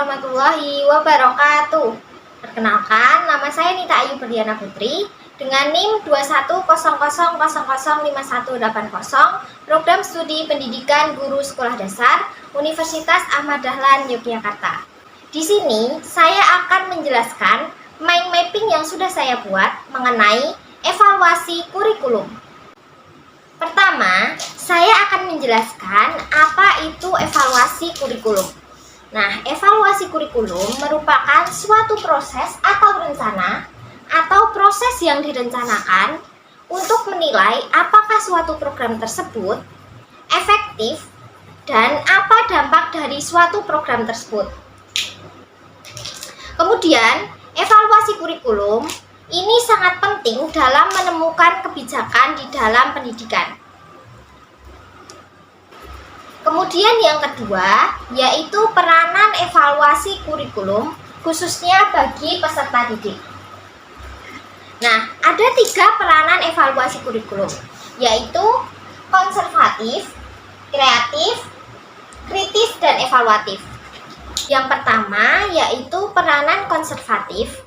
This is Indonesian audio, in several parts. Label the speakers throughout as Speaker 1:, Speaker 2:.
Speaker 1: warahmatullahi wabarakatuh. Perkenalkan, nama saya Nita Ayu Berliana Putri dengan NIM 21000515180, Program Studi Pendidikan Guru Sekolah Dasar Universitas Ahmad Dahlan Yogyakarta. Di sini saya akan menjelaskan mind mapping yang sudah saya buat mengenai evaluasi kurikulum. Pertama, saya akan menjelaskan apa itu evaluasi kurikulum. Nah, evaluasi kurikulum merupakan suatu proses atau rencana atau proses yang direncanakan untuk menilai apakah suatu program tersebut efektif dan apa dampak dari suatu program tersebut. Kemudian, evaluasi kurikulum ini sangat penting dalam menemukan kebijakan di dalam pendidikan. Kemudian yang kedua, yaitu peranan evaluasi kurikulum khususnya bagi peserta didik. Nah, ada 3 peranan evaluasi kurikulum, yaitu konservatif, kreatif, kritis, dan evaluatif. Yang pertama, yaitu peranan konservatif,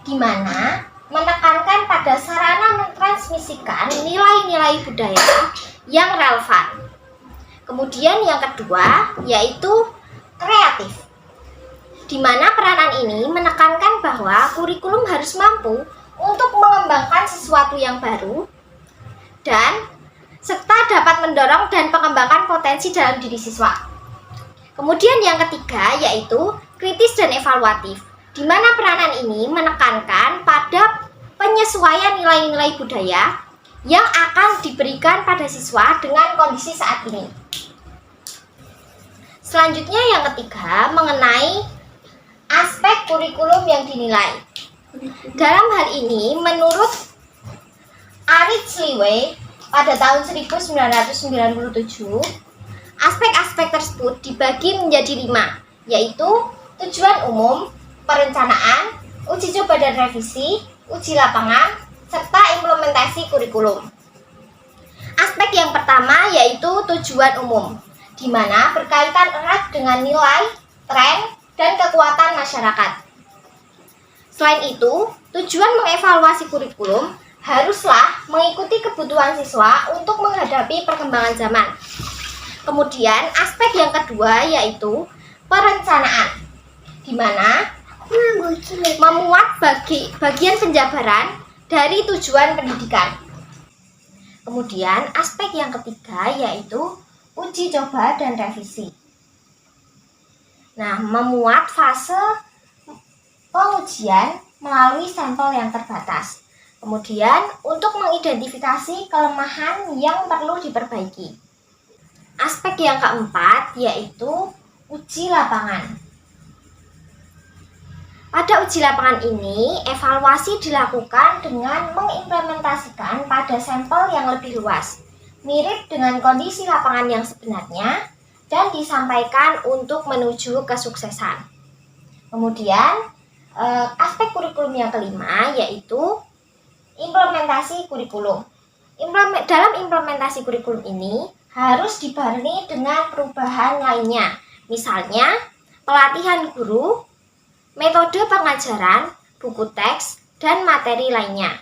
Speaker 1: di mana menekankan pada sarana mentransmisikan nilai-nilai budaya yang relevan. Kemudian yang kedua, yaitu kreatif, di mana peranan ini menekankan bahwa kurikulum harus mampu untuk mengembangkan sesuatu yang baru dan serta dapat mendorong dan mengembangkan potensi dalam diri siswa. Kemudian yang ketiga, yaitu kritis dan evaluatif, di mana peranan ini menekankan pada penyesuaian nilai-nilai budaya yang akan diberikan pada siswa dengan kondisi saat ini. Selanjutnya yang ketiga, mengenai aspek kurikulum yang dinilai. Dalam hal ini, menurut Arit Sliwe pada tahun 1997, aspek-aspek tersebut dibagi menjadi 5, yaitu tujuan umum, perencanaan, uji coba dan revisi, uji lapangan, serta implementasi kurikulum. Aspek yang pertama yaitu tujuan umum, di mana berkaitan erat dengan nilai, tren, dan kekuatan masyarakat. Selain itu, tujuan mengevaluasi kurikulum haruslah mengikuti kebutuhan siswa untuk menghadapi perkembangan zaman. Kemudian, aspek yang kedua yaitu perencanaan, di mana memuat bagian penjabaran dari tujuan pendidikan. Kemudian, aspek yang ketiga yaitu uji coba dan revisi. Nah, memuat fase pengujian melalui sampel yang terbatas. Kemudian, untuk mengidentifikasi kelemahan yang perlu diperbaiki. Aspek yang keempat yaitu uji lapangan. Pada uji lapangan ini, evaluasi dilakukan dengan mengimplementasikan pada sampel yang lebih luas, mirip dengan kondisi lapangan yang sebenarnya, dan disampaikan untuk menuju kesuksesan. Kemudian, aspek kurikulum yang kelima yaitu implementasi kurikulum. Dalam implementasi kurikulum ini harus dibarengi dengan perubahan lainnya, misalnya pelatihan guru, metode pengajaran, buku teks, dan materi lainnya.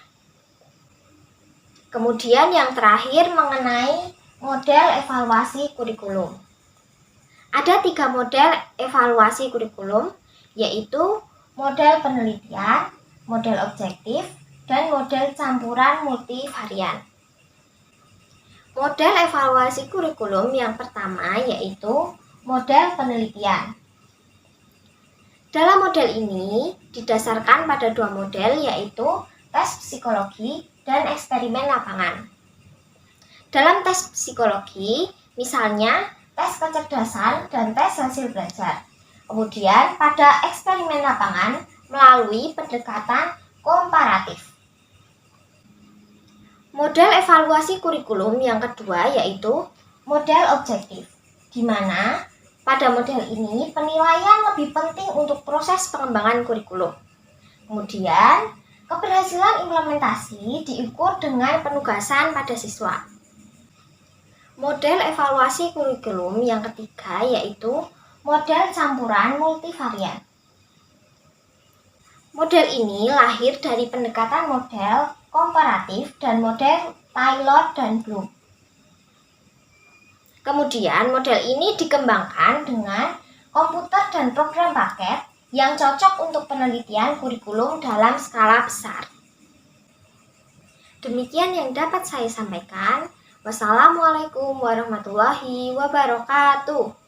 Speaker 1: Kemudian yang terakhir mengenai model evaluasi kurikulum. Ada 3 model evaluasi kurikulum, yaitu model penelitian, model objektif, dan model campuran multivarian. Model evaluasi kurikulum yang pertama yaitu model penelitian. Dalam model ini didasarkan pada 2 model, yaitu tes psikologi dan eksperimen lapangan. Dalam tes psikologi, misalnya tes kecerdasan dan tes hasil belajar. Kemudian pada eksperimen lapangan melalui pendekatan komparatif. Model evaluasi kurikulum yang kedua yaitu model objektif, di mana pada model ini penilaian lebih penting untuk proses pengembangan kurikulum. Kemudian keberhasilan implementasi diukur dengan penugasan pada siswa. Model evaluasi kurikulum yang ketiga yaitu model campuran multivarian. Model ini lahir dari pendekatan model komparatif dan model Taylor dan Bloom. Kemudian model ini dikembangkan dengan komputer dan program paket yang cocok untuk penelitian kurikulum dalam skala besar. Demikian yang dapat saya sampaikan. Wassalamualaikum warahmatullahi wabarakatuh.